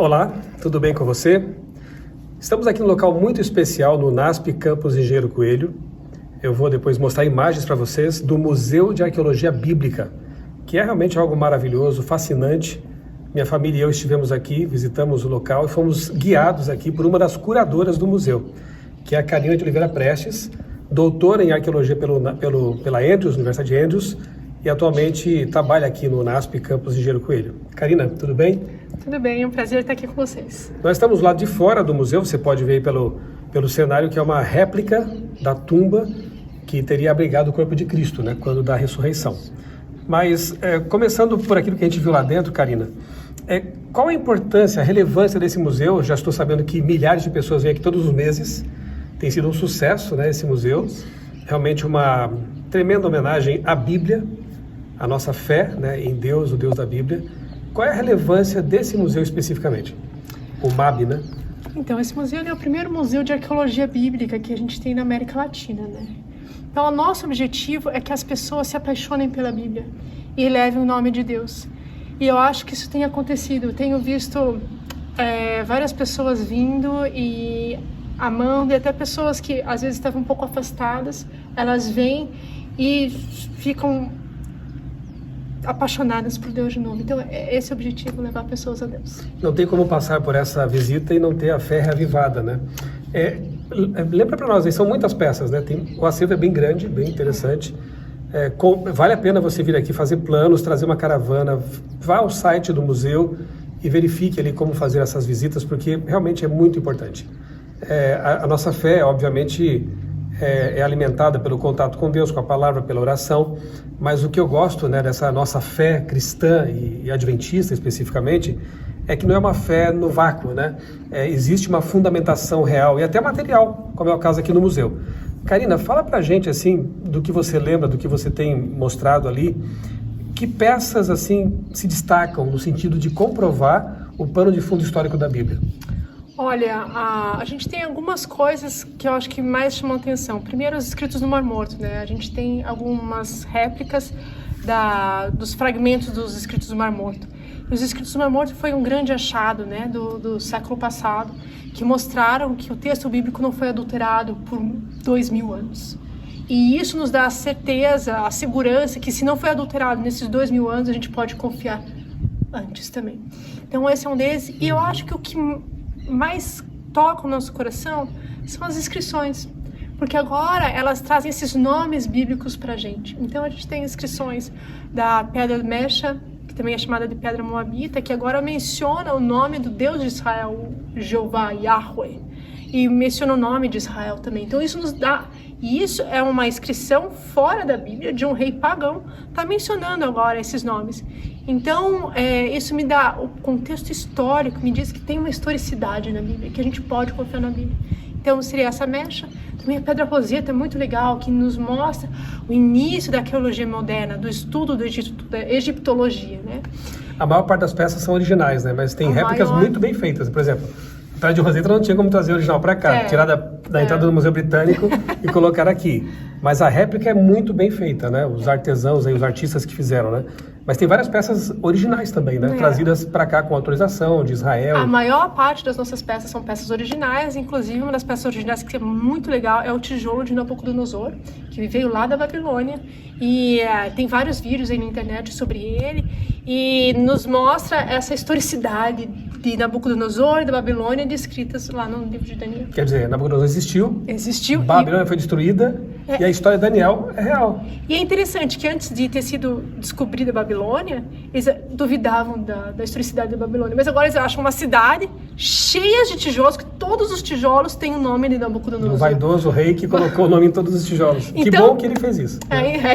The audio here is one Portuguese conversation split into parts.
Olá, tudo bem com você? Estamos aqui num local muito especial no NASP Campus Engenheiro Coelho. Eu vou depois mostrar imagens para vocês do Museu de Arqueologia Bíblica, que é realmente algo maravilhoso, fascinante. Minha família e eu estivemos aqui, visitamos o local e fomos guiados aqui por uma das curadoras do museu, que é a Karina de Oliveira Prestes, doutora em arqueologia pela Andrews, Universidade de Andrews, e atualmente trabalha aqui no NASP Campus Engenheiro Coelho. Karina, tudo bem? Tudo bem, é um prazer estar aqui com vocês. Nós estamos lá de fora do museu, você pode ver pelo cenário que é uma réplica da tumba que teria abrigado o corpo de Cristo, né, quando da ressurreição. Mas, começando por aquilo que a gente viu lá dentro, Karina, qual a importância, a relevância desse museu? Já estou sabendo que milhares de pessoas vêm aqui todos os meses, tem sido um sucesso, né, esse museu, realmente uma tremenda homenagem à Bíblia, à nossa fé, né, em Deus, o Deus da Bíblia. Qual é a relevância desse museu especificamente? O MAB, né? Então, esse museu é o primeiro museu de arqueologia bíblica que a gente tem na América Latina, né? Então, o nosso objetivo é que as pessoas se apaixonem pela Bíblia e levem o nome de Deus. E eu acho que isso tem acontecido. Eu tenho visto várias pessoas vindo e amando, e até pessoas que às vezes estavam um pouco afastadas, elas vêm e ficam apaixonadas por Deus de novo. Então, esse é o objetivo, levar pessoas a Deus. Não tem como passar por essa visita e não ter a fé reavivada, né? Lembra para nós, aí, são muitas peças, né? O acervo é bem grande, bem interessante. Vale a pena você vir aqui fazer planos, trazer uma caravana, vá ao site do museu e verifique ali como fazer essas visitas, porque realmente é muito importante. A nossa fé, obviamente, é alimentada pelo contato com Deus, com a palavra, pela oração, mas o que eu gosto, né, dessa nossa fé cristã e adventista especificamente, é que não é uma fé no vácuo, né? Existe uma fundamentação real e até material, como é o caso aqui no museu. Karina, fala pra gente, assim, do que você lembra, do que você tem mostrado ali, que peças, assim, se destacam no sentido de comprovar o pano de fundo histórico da Bíblia? Olha, a gente tem algumas coisas que eu acho que mais chamam atenção. Primeiro, os escritos do Mar Morto, né? A gente tem algumas réplicas dos fragmentos dos escritos do Mar Morto. E os escritos do Mar Morto foi um grande achado, né, do século passado, que mostraram que o texto bíblico não foi adulterado por 2000 anos. E isso nos dá a certeza, a segurança que se não foi adulterado nesses 2000 anos, a gente pode confiar antes também. Então, esse é um deles. E eu acho que o que mais toca o nosso coração são as inscrições, porque agora elas trazem esses nomes bíblicos para a gente. Então a gente tem inscrições da Pedra Mecha, que também é chamada de Pedra Moabita, que agora menciona o nome do Deus de Israel, Jeová, Yahweh, e menciona o nome de Israel também. Então isso nos dá, e isso é uma inscrição fora da Bíblia, de um rei pagão, está mencionando agora esses nomes. Então, isso me dá o contexto histórico, me diz que tem uma historicidade na Bíblia, que a gente pode confiar na Bíblia. Então, seria essa mecha. Também a Pedra Roseta é muito legal, que nos mostra o início da arqueologia moderna, do estudo da egiptologia, né? A maior parte das peças são originais, né? Mas tem réplicas muito bem feitas. Por exemplo, a Pedra de Roseta não tinha como trazer o original para cá, tirar da entrada do Museu Britânico e colocar aqui. Mas a réplica é muito bem feita, né? Os artesãos, os artistas que fizeram, né? Mas tem várias peças originais também, né? Trazidas para cá com autorização de Israel. A maior parte das nossas peças são peças originais, inclusive uma das peças originais que é muito legal é o tijolo de Nabucodonosor, que veio lá da Babilônia, e tem vários vídeos aí na internet sobre ele, e nos mostra essa historicidade de Nabucodonosor e da Babilônia descritas lá no livro de Daniel. Quer dizer, Nabucodonosor existiu, Babilônia foi destruída, e a história de Daniel é real. E é interessante que antes de ter sido descobrida a Babilônia, eles duvidavam da historicidade da Babilônia, mas agora eles acham uma cidade cheia de tijolos, que todos os tijolos têm o nome de Nabucodonosor. Um vaidoso rei que colocou o nome em todos os tijolos. Então, que bom que ele fez isso.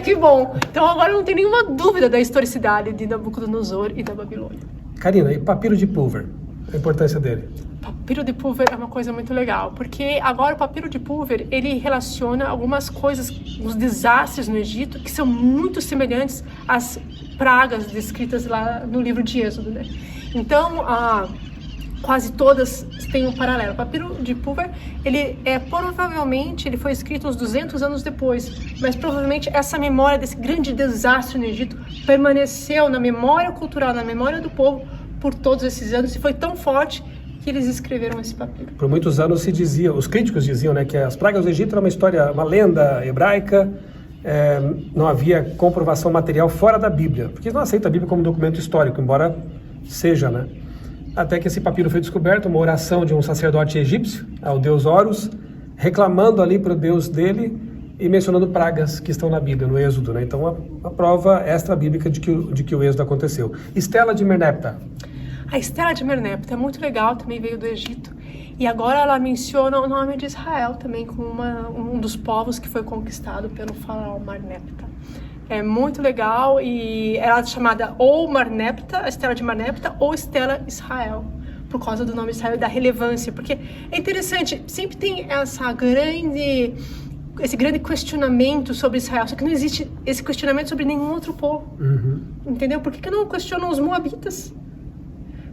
Que bom. Então agora não tem nenhuma dúvida da historicidade de Nabucodonosor e da Babilônia. Karina, e papiro de Pulver? A importância dele? Papiro de Pulver é uma coisa muito legal, porque agora o papiro de Pulver, ele relaciona algumas coisas, os desastres no Egito, que são muito semelhantes às pragas descritas lá no livro de Êxodo, né? Então, quase todas têm um paralelo. O papiro de Pulver, provavelmente ele foi escrito uns 200 anos depois, mas provavelmente essa memória desse grande desastre no Egito permaneceu na memória cultural, na memória do povo, por todos esses anos, e foi tão forte que eles escreveram esse papiro. Por muitos anos se dizia, os críticos diziam, né, que as pragas do Egito era uma história, uma lenda hebraica, não havia comprovação material fora da Bíblia, porque eles não aceitam a Bíblia como documento histórico, embora seja, né? Até que esse papiro foi descoberto, uma oração de um sacerdote egípcio, ao deus Horus, reclamando ali para o deus dele e mencionando pragas que estão na Bíblia, no Êxodo, né? Então, a prova extra-bíblica de que o Êxodo aconteceu. Estela de Merneptah. A Estela de Merneptah é muito legal, também veio do Egito. E agora ela menciona o nome de Israel também, como um dos povos que foi conquistado pelo faraó Merneptah. É muito legal, e ela é chamada ou Merneptah, a Estela de Merneptah, ou Estela Israel, por causa do nome Israel e da relevância. Porque é interessante, sempre tem esse grande questionamento sobre Israel, só que não existe esse questionamento sobre nenhum outro povo. Entendeu? Por que não questionam os moabitas?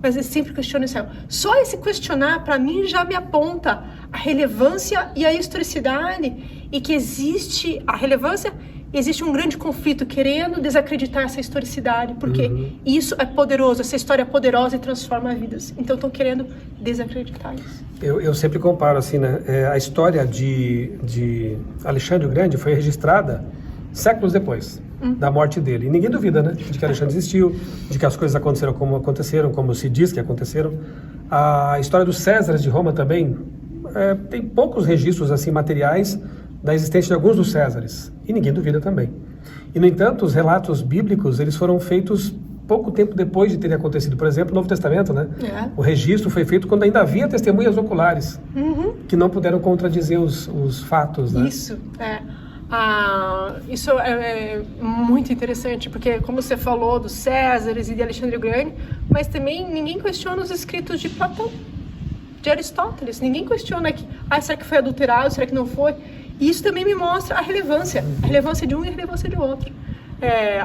Mas eles sempre questionam Israel. Só esse questionar, para mim, já me aponta a relevância e a historicidade, e que existe a relevância, existe um grande conflito querendo desacreditar essa historicidade, porque isso é poderoso, essa história é poderosa e transforma vidas. Então estão querendo desacreditar isso. Eu sempre comparo assim, né? A história de Alexandre o Grande foi registrada séculos depois da morte dele. E ninguém duvida, né? De que Alexandre existiu, de que as coisas aconteceram, como se diz que aconteceram. A história dos Césares de Roma também tem poucos registros assim materiais da existência de alguns dos Césares. E ninguém duvida também. E, no entanto, os relatos bíblicos, eles foram feitos pouco tempo depois de terem acontecido. Por exemplo, no Novo Testamento, né? O registro foi feito quando ainda havia testemunhas oculares, que não puderam contradizer os fatos, né? Isso é muito interessante, porque como você falou dos Césares e de Alexandre o Grande, mas também ninguém questiona os escritos de Platão, de Aristóteles. Ninguém questiona que, será que foi adulterado, será que não foi? E isso também me mostra a relevância de um e a relevância de outro.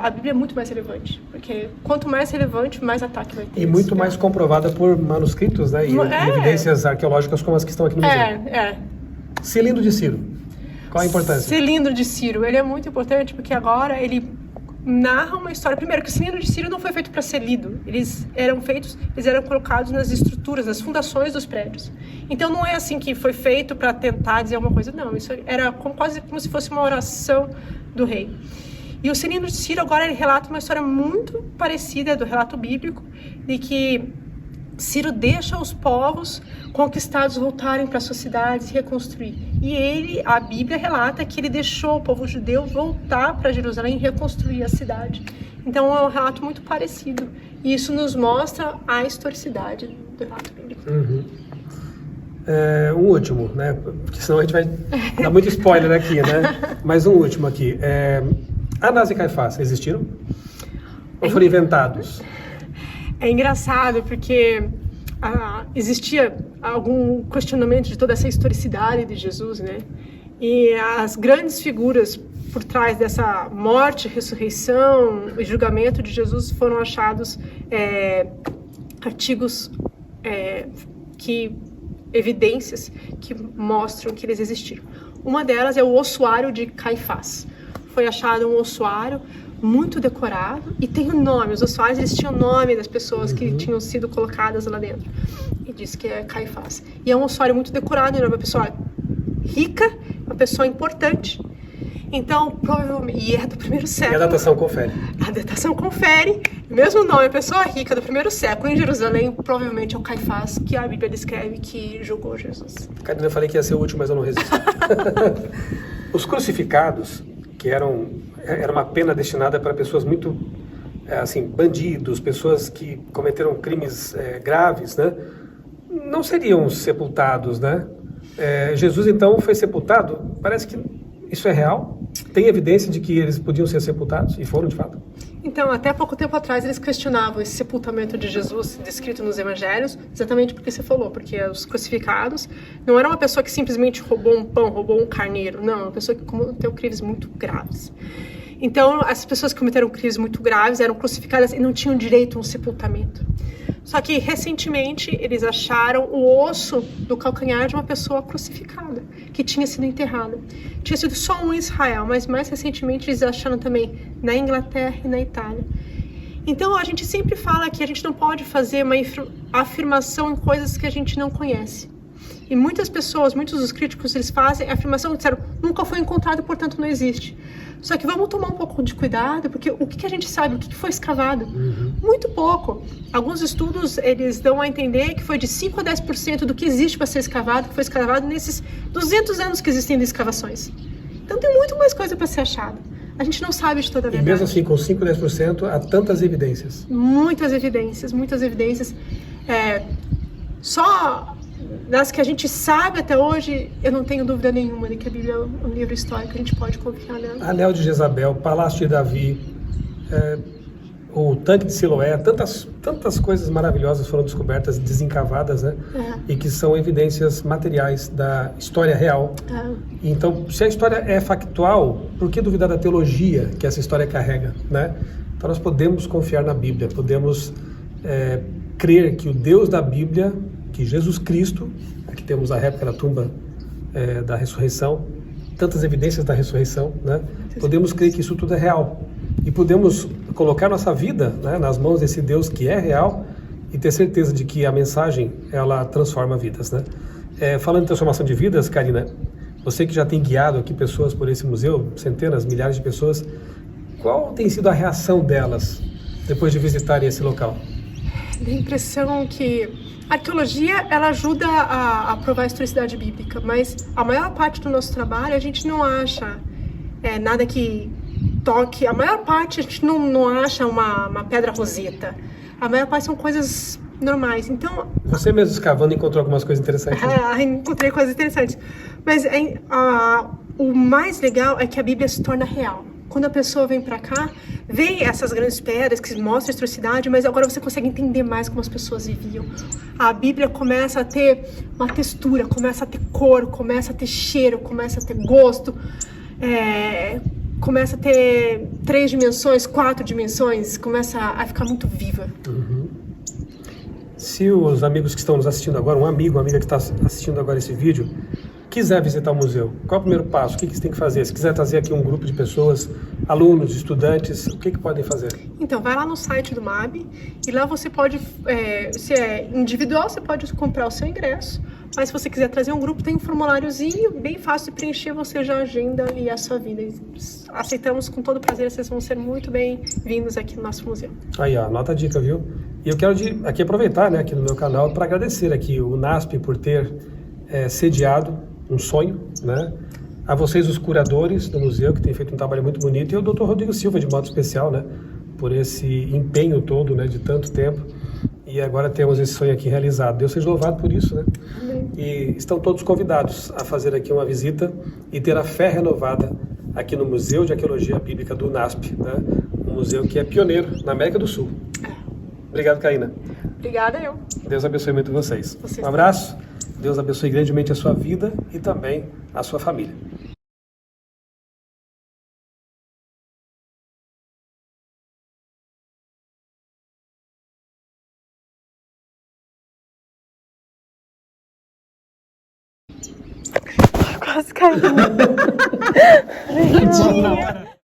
A Bíblia é muito mais relevante, porque quanto mais relevante, mais ataque vai ter. E muito mais comprovada por manuscritos, né? E evidências arqueológicas como as que estão aqui no museu. Cilindro de Ciro. Qual a importância? Cilindro de Ciro, ele é muito importante porque agora ele narra uma história. Primeiro, que o cilindro de Ciro não foi feito para ser lido. Eles eram colocados nas estruturas, nas fundações dos prédios. Então não é assim que foi feito para tentar dizer alguma coisa. Não, isso era quase como se fosse uma oração do rei. E o cilindro de Ciro agora ele relata uma história muito parecida do relato bíblico, de que Ciro deixa os povos conquistados voltarem para suas cidades e reconstruir. E a Bíblia relata que ele deixou o povo judeu voltar para Jerusalém e reconstruir a cidade. Então é um relato muito parecido. E isso nos mostra a historicidade do relato bíblico. Um último, né? Porque senão a gente vai dar muito spoiler aqui, né? Mas um último aqui. Anás e Caifás existiram? Ou foram inventados? É engraçado porque existia algum questionamento de toda essa historicidade de Jesus, né? E as grandes figuras por trás dessa morte, ressurreição e julgamento de Jesus foram achados artigos, evidências que mostram que eles existiram. Uma delas é o ossuário de Caifás. Foi achado um ossuário muito decorado e tem o nome. Os ossuários, eles tinham o nome das pessoas que tinham sido colocadas lá dentro. E diz que é Caifás. E é um ossuário muito decorado, ele é uma pessoa rica, uma pessoa importante. Então, provavelmente, e é do primeiro século. E a datação confere. A datação confere. Mesmo nome, pessoa rica do primeiro século em Jerusalém, provavelmente é o Caifás que a Bíblia descreve que julgou Jesus. Carina, eu falei que ia ser o último, mas eu não resisto. Os crucificados, que era uma pena destinada para pessoas muito, bandidos, pessoas que cometeram crimes graves, né? Não seriam sepultados, né? Jesus, então, foi sepultado. Parece que isso é real? Tem evidência de que eles podiam ser sepultados? E foram, de fato? Então, até pouco tempo atrás, eles questionavam esse sepultamento de Jesus descrito nos evangelhos, exatamente porque você falou, porque os crucificados não era uma pessoa que simplesmente roubou um pão, roubou um carneiro, não, uma pessoa que cometeu crimes muito graves. Então, as pessoas que cometeram crimes muito graves eram crucificadas e não tinham direito a um sepultamento. Só que, recentemente, eles acharam o osso do calcanhar de uma pessoa crucificada, que tinha sido enterrada. Tinha sido só um em Israel, mas mais recentemente eles acharam também na Inglaterra e na Itália. Então, a gente sempre fala que a gente não pode fazer uma afirmação em coisas que a gente não conhece. E muitas pessoas, muitos dos críticos, eles fazem a afirmação, disseram, nunca foi encontrado, portanto não existe. Só que vamos tomar um pouco de cuidado, porque o que a gente sabe, o que foi escavado? Muito pouco. Alguns estudos, eles dão a entender que foi de 5 a 10% do que existe para ser escavado, que foi escavado nesses 200 anos que existem de escavações. Então tem muito mais coisa para ser achada. A gente não sabe de toda a verdade. E mesmo assim, com 5 a 10%, há tantas evidências. Muitas evidências, muitas evidências. Só das que a gente sabe até hoje, eu não tenho dúvida nenhuma de que a Bíblia é um livro histórico, a gente pode confiar nela. Anel de Jezabel, Palácio de Davi, o tanque de Siloé, tantas coisas maravilhosas foram descobertas, desencavadas, né? E que são evidências materiais da história real. Então, se a história é factual, por que duvidar da teologia que essa história carrega, né? Então, nós podemos confiar na Bíblia, podemos crer que o Deus da Bíblia, que Jesus Cristo, aqui temos a réplica da tumba da ressurreição, tantas evidências da ressurreição, né? Podemos crer que isso tudo é real. E podemos colocar nossa vida, né, nas mãos desse Deus que é real e ter certeza de que a mensagem, ela transforma vidas, né? Falando em transformação de vidas, Karina, você que já tem guiado aqui pessoas por esse museu, centenas, milhares de pessoas, qual tem sido a reação delas depois de visitarem esse local? Dá a impressão que a arqueologia, ela ajuda a provar a historicidade bíblica, mas a maior parte do nosso trabalho a gente não acha nada que toque. A maior parte a gente não acha uma pedra roseta. A maior parte são coisas normais. Então, você mesmo escavando encontrou algumas coisas interessantes? Encontrei coisas interessantes. Mas o mais legal é que a Bíblia se torna real. Quando a pessoa vem para cá, vê essas grandes pedras que mostram a historicidade, mas agora você consegue entender mais como as pessoas viviam. A Bíblia começa a ter uma textura, começa a ter cor, começa a ter cheiro, começa a ter gosto, começa a ter 3 dimensões, 4 dimensões, começa a ficar muito viva. Se os amigos que estão nos assistindo agora, uma amiga que está assistindo agora esse vídeo, quiser visitar o museu, qual é o primeiro passo? O que você tem que fazer? Se quiser trazer aqui um grupo de pessoas, alunos, estudantes, o que podem fazer? Então, vai lá no site do MAB e lá você pode, se é individual, você pode comprar o seu ingresso, mas se você quiser trazer um grupo, tem um formuláriozinho bem fácil de preencher, você já agenda e a sua vida. Aceitamos com todo prazer, vocês vão ser muito bem-vindos aqui no nosso museu. Aí, ó, anota a dica, viu? E eu quero aqui aproveitar, né, aqui no meu canal, para agradecer aqui o NASP por ter sediado um sonho, né? A vocês, os curadores do museu, que têm feito um trabalho muito bonito, e o Dr. Rodrigo Silva, de modo especial, né? Por esse empenho todo, né? De tanto tempo. E agora temos esse sonho aqui realizado. Deus seja louvado por isso, né? Amém. E estão todos convidados a fazer aqui uma visita e ter a fé renovada aqui no Museu de Arqueologia Bíblica do NASP, né? Um museu que é pioneiro na América do Sul. Obrigado, Karina. Obrigada, eu. Deus abençoe muito vocês. Um abraço. Deus abençoe grandemente a sua vida e também a sua família. Quase caiu.